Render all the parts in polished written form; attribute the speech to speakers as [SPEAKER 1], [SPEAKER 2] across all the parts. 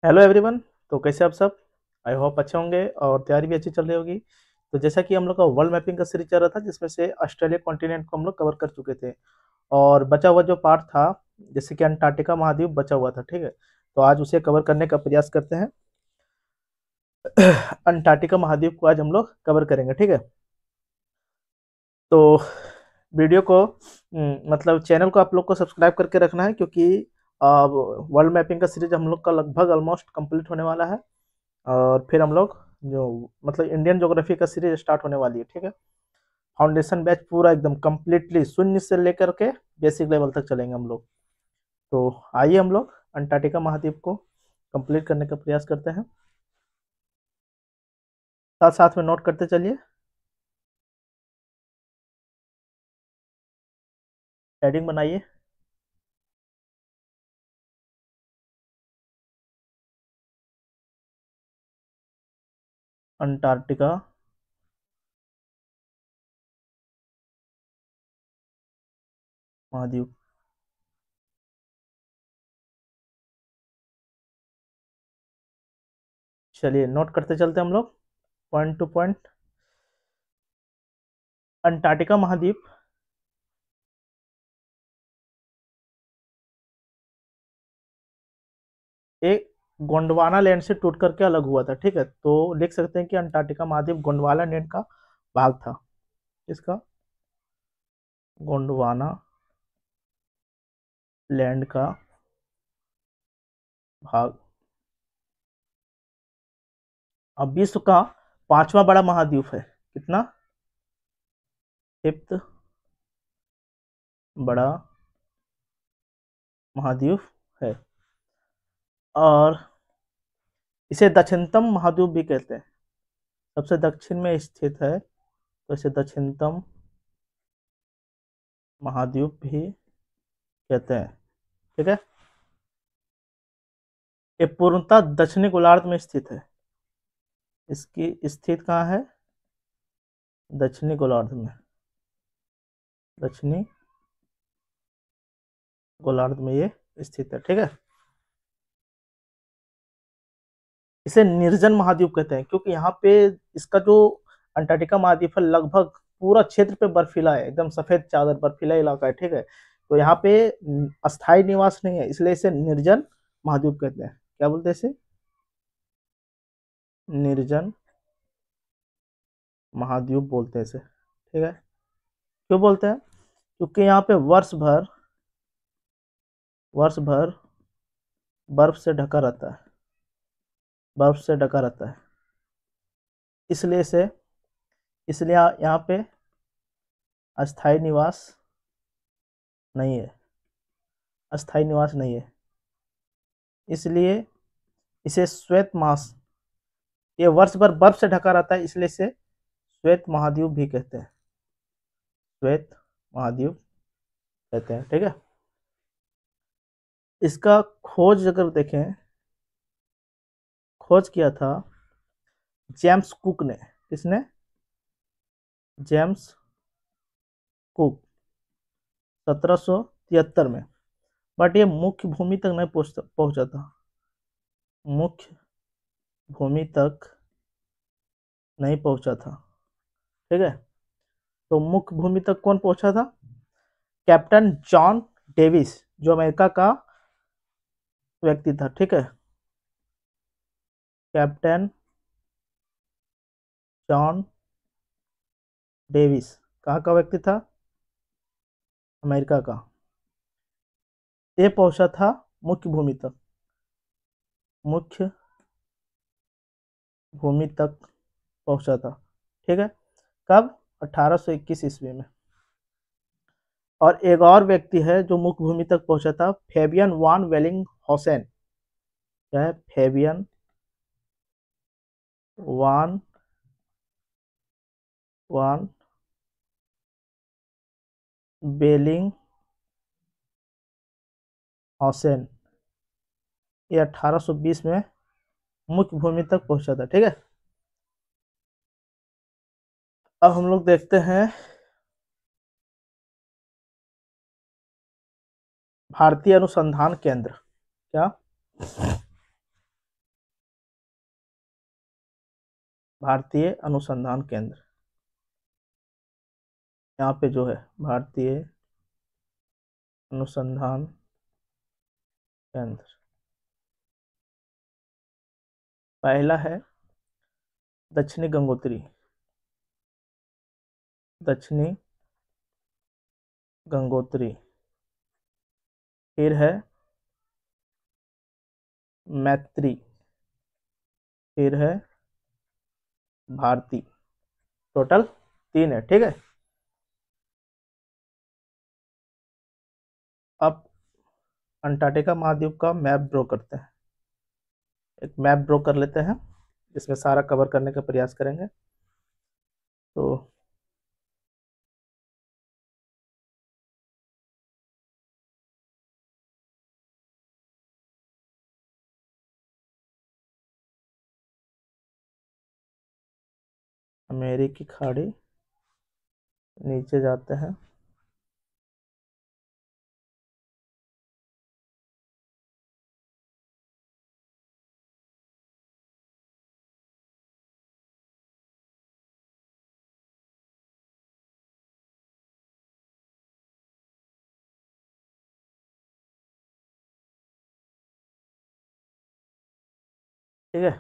[SPEAKER 1] Hello everyone. तो कैसे आप सब? आई होप अच्छे होंगे और तैयारी भी अच्छी चल रही होगी। तो जैसा कि हम लोग का वर्ल्ड मैपिंग का सीरीज चल रहा था जिसमें से ऑस्ट्रेलिया कॉन्टिनेंट को हम लोग कवर कर चुके थे और बचा हुआ जो पार्ट था जैसे कि अंटार्कटिका महाद्वीप बचा हुआ था। ठीक है, तो आज उसे कवर करने का प्रयास करते हैं। अंटार्कटिका महाद्वीप को आज हम लोग कवर करेंगे। ठीक है, तो वीडियो को मतलब चैनल को आप लोग को सब्सक्राइब करके रखना है क्योंकि वर्ल्ड मैपिंग का सीरीज हम लोग का लगभग ऑलमोस्ट कंप्लीट होने वाला है और फिर हम लोग जो मतलब इंडियन ज्योग्राफी का सीरीज स्टार्ट होने वाली है। ठीक है, फाउंडेशन बैच पूरा एकदम कंप्लीटली शून्य से लेकर के बेसिक लेवल तक चलेंगे हम लोग। तो आइए हम लोग अंटार्कटिका महाद्वीप को कंप्लीट करने का प्रयास करते हैं। साथ साथ में नोट करते चलिए। हेडिंग बनाइए। अंटार्कटिका महाद्वीप। चलिए नोट करते चलते हम लोग पॉइंट टू पॉइंट। अंटार्कटिका महाद्वीप एक गोंडवाना लैंड से टूट करके अलग हुआ था। ठीक है, तो लिख सकते हैं कि अंटार्कटिका महाद्वीप गोंडवाना लैंड का भाग था। इसका गोंडवाना लैंड का भाग। अब विश्व का पांचवा बड़ा महाद्वीप है। कितना? फिफ्थ बड़ा महाद्वीप है और इसे दक्षिणतम महाद्वीप भी कहते हैं। सबसे दक्षिण में स्थित है तो इसे दक्षिणतम महाद्वीप भी कहते हैं। ठीक है, ये पूर्णतः दक्षिणी गोलार्ध में स्थित है। इसकी स्थित कहाँ है? दक्षिणी गोलार्ध में। दक्षिणी गोलार्ध में ये स्थित है। ठीक है, इसे निर्जन महाद्वीप कहते हैं क्योंकि यहाँ पे इसका जो अंटार्कटिका महाद्वीप है लगभग पूरा क्षेत्र पे बर्फीला है, एकदम सफेद चादर बर्फीला इलाका है। ठीक है, तो यहाँ पे अस्थायी निवास नहीं है, इसलिए इसे निर्जन महाद्वीप कहते हैं। क्या बोलते हैं इसे? निर्जन महाद्वीप बोलते हैं इसे। ठीक है, क्यों बोलते हैं? क्योंकि यहाँ पे वर्ष भर बर्फ से ढका रहता है। बर्फ से ढका रहता है, इसलिए इसे इसलिए यहाँ पे अस्थायी निवास नहीं है। अस्थायी निवास नहीं है, इसलिए इसे श्वेत मास, ये वर्ष भर बर्फ से ढका रहता है इसलिए इसे श्वेत महाद्वीप भी कहते हैं। श्वेत महाद्वीप कहते हैं। ठीक है, इसका खोज अगर देखें, खोज किया था जेम्स कुक ने। किसने? जेम्स कुक 1773 में। बट ये मुख्य भूमि तक नहीं पहुंचा था। मुख्य भूमि तक नहीं पहुंचा था। ठीक है, तो मुख्य भूमि तक कौन पहुंचा था? कैप्टन जॉन डेविस, जो अमेरिका का व्यक्ति था। ठीक है, कैप्टन जॉन डेविस कहाँ का व्यक्ति था? अमेरिका का। ये पहुंचा था मुख्य भूमि तक। मुख्य भूमि तक पहुंचा था। ठीक है, कब? 1821 ईस्वी में। और एक और व्यक्ति है जो मुख्य भूमि तक पहुंचा था, फेबियन वान वेलिंग हॉसेन। क्या है? फेबियन वान वान बेलिंग हॉसेन। ये 1820 में मुख्य भूमि तक पहुंचा था। ठीक है, अब हम लोग देखते हैं भारतीय अनुसंधान केंद्र। क्या? भारतीय अनुसंधान केंद्र, यहाँ पे जो है भारतीय अनुसंधान केंद्र। पहला है दक्षिणी गंगोत्री, दक्षिणी गंगोत्री। फिर है मैत्री, फिर है भारती। टोटल 3 है, ठीक है। अब अंटार्कटिका महाद्वीप का मैप ड्रॉ करते हैं। एक मैप ड्रॉ कर लेते हैं, इसमें सारा कवर करने का प्रयास करेंगे। तो अमेरिकी खाड़ी, नीचे जाते हैं, ठीक है।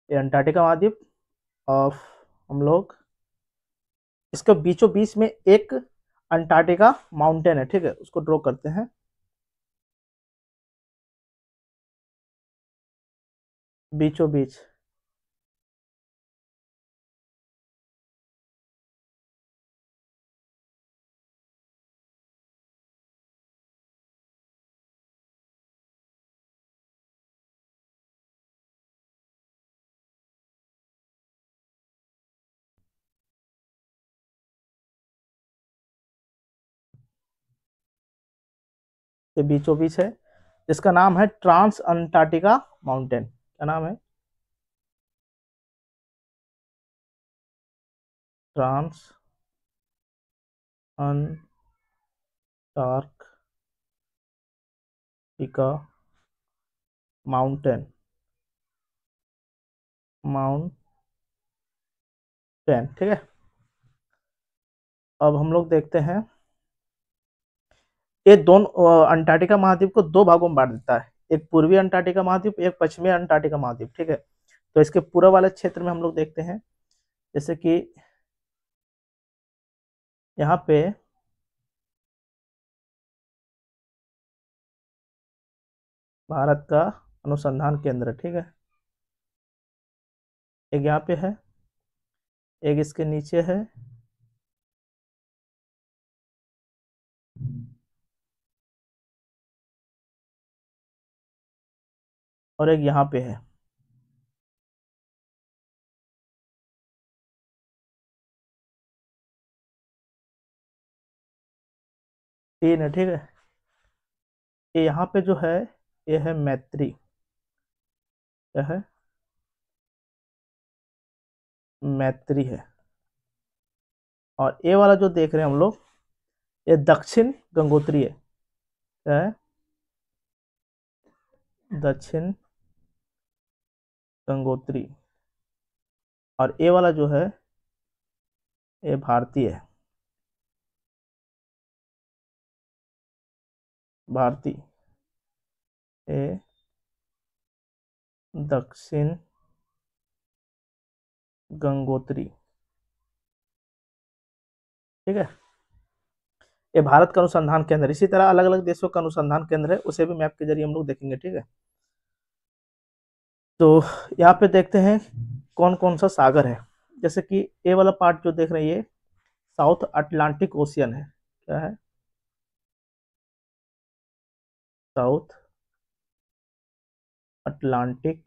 [SPEAKER 1] ये अंटार्कटिका महाद्वीप और हम लोग इसके बीचों बीच में एक अंटार्कटिका माउंटेन है, ठीक है, उसको ड्रॉ करते हैं। बीचों बीच के बीचों बीच है, जिसका नाम है ट्रांस अंटार्कटिका माउंटेन। क्या नाम है? ट्रांस अंटार्कटिका माउंटेन, माउंटेन, ठीक है। अब हम लोग देखते हैं, ये दोनों अंटार्कटिका महाद्वीप को दो भागों में बांट देता है, एक पूर्वी अंटार्कटिका महाद्वीप, एक पश्चिमी अंटार्कटिका महाद्वीप, ठीक है। तो इसके पूर्व वाले क्षेत्र में हम लोग देखते हैं, जैसे कि यहाँ पे भारत का अनुसंधान केंद्र, ठीक है, एक यहाँ पे है, एक इसके नीचे है, और एक यहाँ पे है। तीन है, ठीक है। ये यहाँ पे जो है, ये है मैत्री, क्या है? मैत्री है। और ये वाला जो देख रहे हैं हम लोग, ये दक्षिण गंगोत्री है, क्या है? दक्षिण गंगोत्री। और ये वाला जो है, ये भारतीय है, भारती, ये दक्षिण गंगोत्री, ठीक है। ये भारत का अनुसंधान केंद्र। इसी तरह अलग अलग देशों का अनुसंधान केंद्र है, उसे भी मैप के जरिए हम लोग देखेंगे, ठीक है। तो यहाँ पे देखते हैं कौन कौन सा सागर है। जैसे कि ये वाला पार्ट जो देख रहे हैं, ये साउथ अटलांटिक ओशियन है, क्या है? साउथ अटलांटिक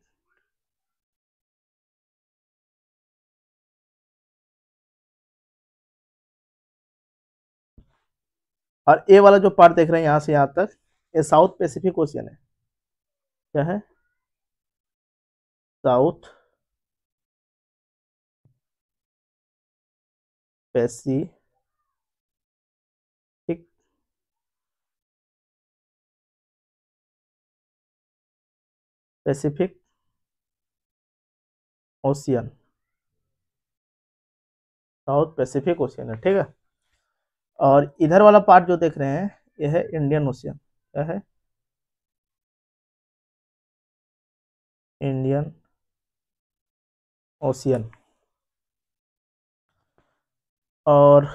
[SPEAKER 1] और ये वाला जो पार्ट देख रहे हैं यहाँ से यहाँ तक, ये साउथ पैसिफिक ओशियन है, क्या है? South Pacific Pacific ocean, south Pacific ocean है, ठीक है। और इधर वाला पार्ट जो देख रहे हैं ये है इंडियन ओशियन। क्या है? Indian ocean. और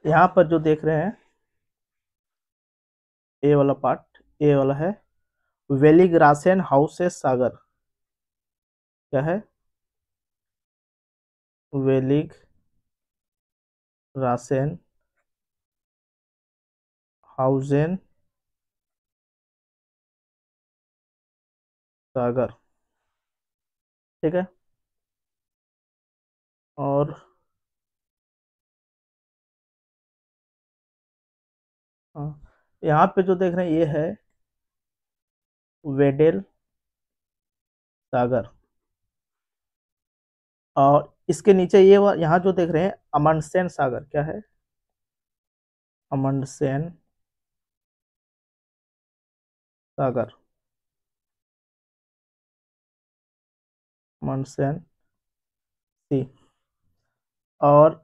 [SPEAKER 1] यहाँ पर जो देख रहे हैं ये वाला पार्ट, ये वाला है वेलिग्रासेन हाउसेस सागर। क्या है? वेलिग्रासेन हाउसेन सागर, ठीक है। और हाँ, यहाँ पे जो देख रहे हैं ये है वेडेल सागर। और इसके नीचे ये यहाँ जो देख रहे हैं अमंडसेन सागर। क्या है? अमंडसेन सागर, अमंडसेन सी। और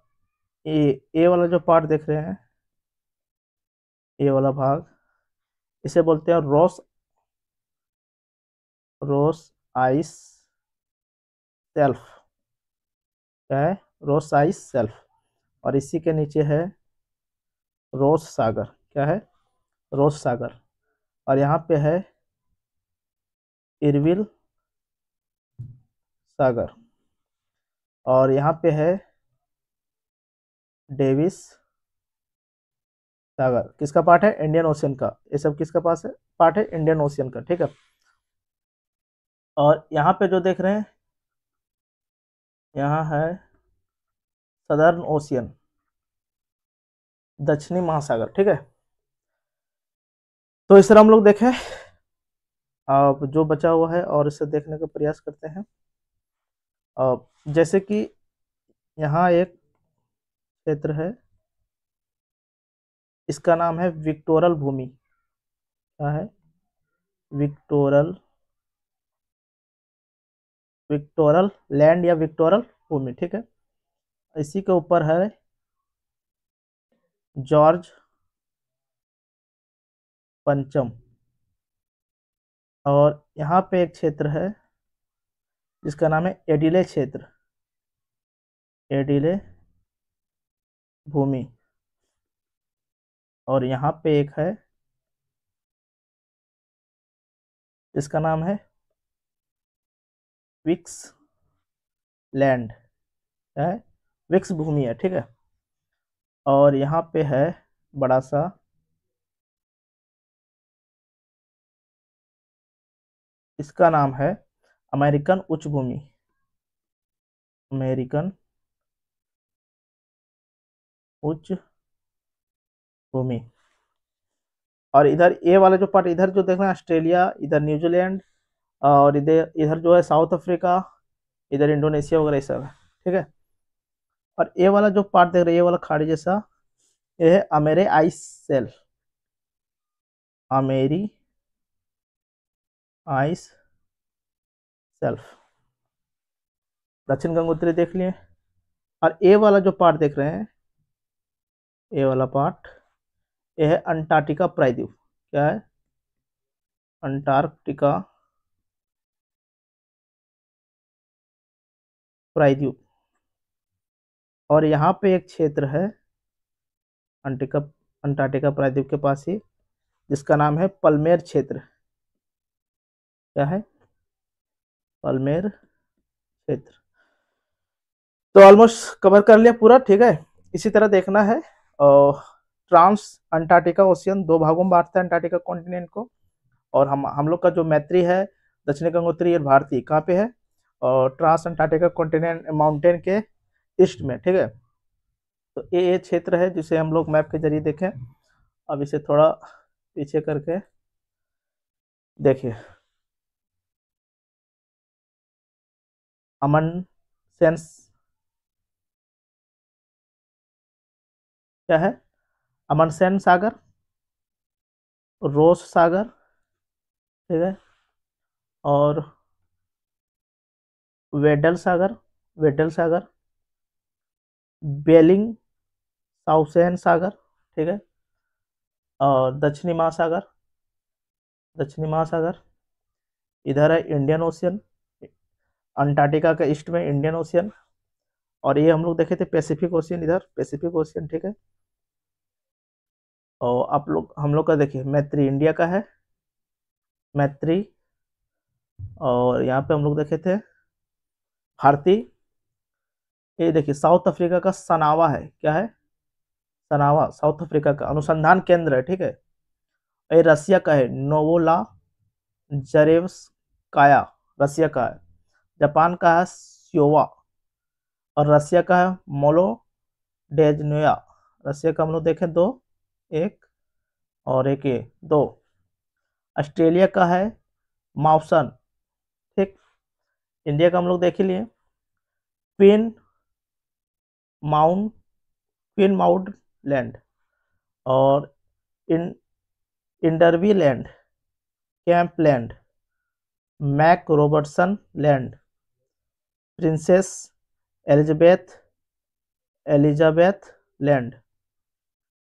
[SPEAKER 1] ये वाला जो पार्ट देख रहे हैं, ये वाला भाग, इसे बोलते हैं रोस, रोस आइस सेल्फ। क्या है? रोस आइस सेल्फ। और इसी के नीचे है रोस सागर। क्या है? रोस सागर। और यहाँ पे है इरविल सागर। और यहाँ पे है डेविस सागर। किसका पार्ट है? इंडियन ओशियन का। ये सब किसका पास है? पार्ट है इंडियन ओशियन का, ठीक है। और यहाँ पे जो देख रहे हैं यहाँ है सदर्न ओशियन, दक्षिणी महासागर, ठीक है। तो इस तरह हम लोग देखें, अब जो बचा हुआ है और इसे देखने का प्रयास करते हैं। अब जैसे कि यहाँ एक क्षेत्र है, इसका नाम है विक्टोरल भूमि। क्या है? विक्टोरल, विक्टोरल लैंड या विक्टोरल भूमि, ठीक है। इसी के ऊपर है जॉर्ज पंचम। और यहाँ पे एक क्षेत्र है जिसका नाम है एडिले क्षेत्र, एडिले भूमि। और यहाँ पे एक है जिसका नाम है विक्स लैंड। है, विक्स भूमि है, ठीक है। और यहाँ पे है बड़ा सा इसका नाम है अमेरिकन उच्च भूमि, अमेरिकन उच्च भूमि। और इधर ये वाला जो पार्ट, इधर जो देखना ऑस्ट्रेलिया, इधर न्यूजीलैंड, और इधर इधर जो है साउथ अफ्रीका, इधर इंडोनेशिया वगैरह सब है, ठीक है। और ये वाला जो पार्ट देख रहे हैं, ये वाला खाड़ी जैसा, ये है Amery ice shelf, Amery ice shelf. Dakshin Gangotri देख लिए। और ये वाला जो पार्ट देख रहे हैं, ये वाला पार्ट, ये है अंटार्कटिका प्रायद्वीप। क्या है? अंटार्कटिका प्रायद्वीप। और यहाँ पे एक क्षेत्र है अंटार्कटिका, अंटार्कटिका प्रायद्वीप के पास ही, जिसका नाम है पलमेर क्षेत्र। क्या है? पलमेर क्षेत्र। तो ऑलमोस्ट कवर कर लिया पूरा, ठीक है। इसी तरह देखना है। और ट्रांस अंटार्कटिका ओशियन दो भागों में बांटता है अंटार्कटिका कॉन्टिनेंट को। और हम लोग का जो मैत्री है दक्षिणी गंगोत्री और भारतीय कहाँ पे है? और ट्रांस अंटार्कटिका कॉन्टिनेंट माउंटेन के ईस्ट में, ठीक है। तो ये क्षेत्र है जिसे हम लोग मैप के जरिए देखें। अब इसे थोड़ा पीछे करके देखिए। अमन सेंस क्या है? अमनसेन सागर, रोस सागर, ठीक है। और वेडल सागर, वेडल सागर, बेलिंग साउसेन सागर, ठीक है, और दक्षिणी महासागर, दक्षिणी महासागर, इधर है इंडियन ओशियन, अंटार्कटिका के ईस्ट में इंडियन ओशियन, और ये हम लोग देखे थे पैसिफिक ओशियन, इधर पैसिफिक ओशियन, ठीक है। और आप लोग हम लोग का देखिए मैत्री इंडिया का है, मैत्री, और यहाँ पे हम लोग देखे थे भारती, ये देखिए साउथ अफ्रीका का सनावा है, क्या है, सनावा साउथ अफ्रीका का अनुसंधान केंद्र है, ठीक है। ये रसिया का है, नोवोला जरेव्स्काया, रसिया का है। जापान का है स्योवा, और रसिया का है मोलो डेजनोया, रसिया का हम लोग देखें दो, एक और एक ये दो। ऑस्ट्रेलिया का है माउसन, ठीक। इंडिया का हम लोग देख ही लिए, Queen Maud, Queen Maud Land, और इन Enderby Land, Kemp Land, Mac Robertson Land, Princess Elizabeth, Elizabeth Land,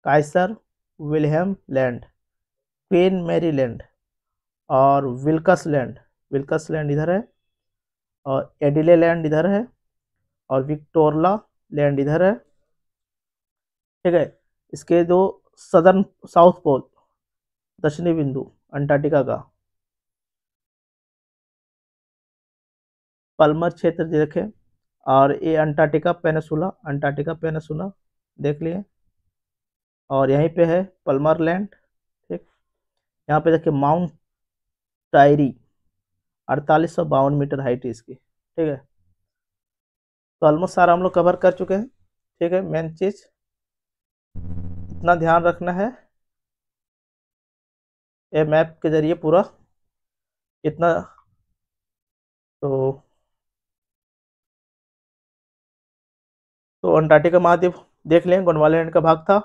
[SPEAKER 1] Kaiser Wilhelm Land, Queen Mary Land, और विल्कस लैंड, विल्कस लैंड इधर है, और एडिले लैंड इधर है, और विक्टोरला लैंड इधर है, ठीक है। इसके जो सदर्न साउथ पोल, दक्षिणी बिंदु अंटार्कटिका का, पल्मर क्षेत्र देखें, और ये अंटार्कटिका पेनिसुला, अंटार्कटिका पेनिसुला देख लिए, और यहीं पे है पल्मर लैंड, ठीक। यहाँ पे देखिए माउंट टायरी, 4852 मीटर हाइट है इसकी, ठीक है। तो ऑलमोस्ट सारा हम लोग कवर कर चुके हैं, ठीक है। मेन चीज इतना ध्यान रखना है, ये मैप के जरिए पूरा इतना, तो अंटार्कटिका महाद्वीप देख लें, गोंडवाना का भाग था,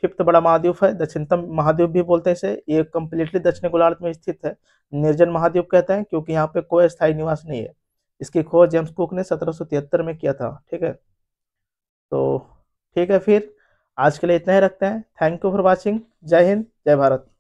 [SPEAKER 1] फिफ्थ बड़ा महाद्वीप है, दक्षिणतम महाद्वीप भी बोलते हैं इसे, ये कम्प्लीटली दक्षिणी गोलार्ध में स्थित है, निर्जन महाद्वीप कहते हैं क्योंकि यहाँ पे कोई स्थायी निवास नहीं है। इसकी खोज जेम्स कुक ने 1773 में किया था, ठीक है। तो ठीक है, फिर आज के लिए इतना ही रखते हैं। Thank you for watching. जय हिंद, जय भारत।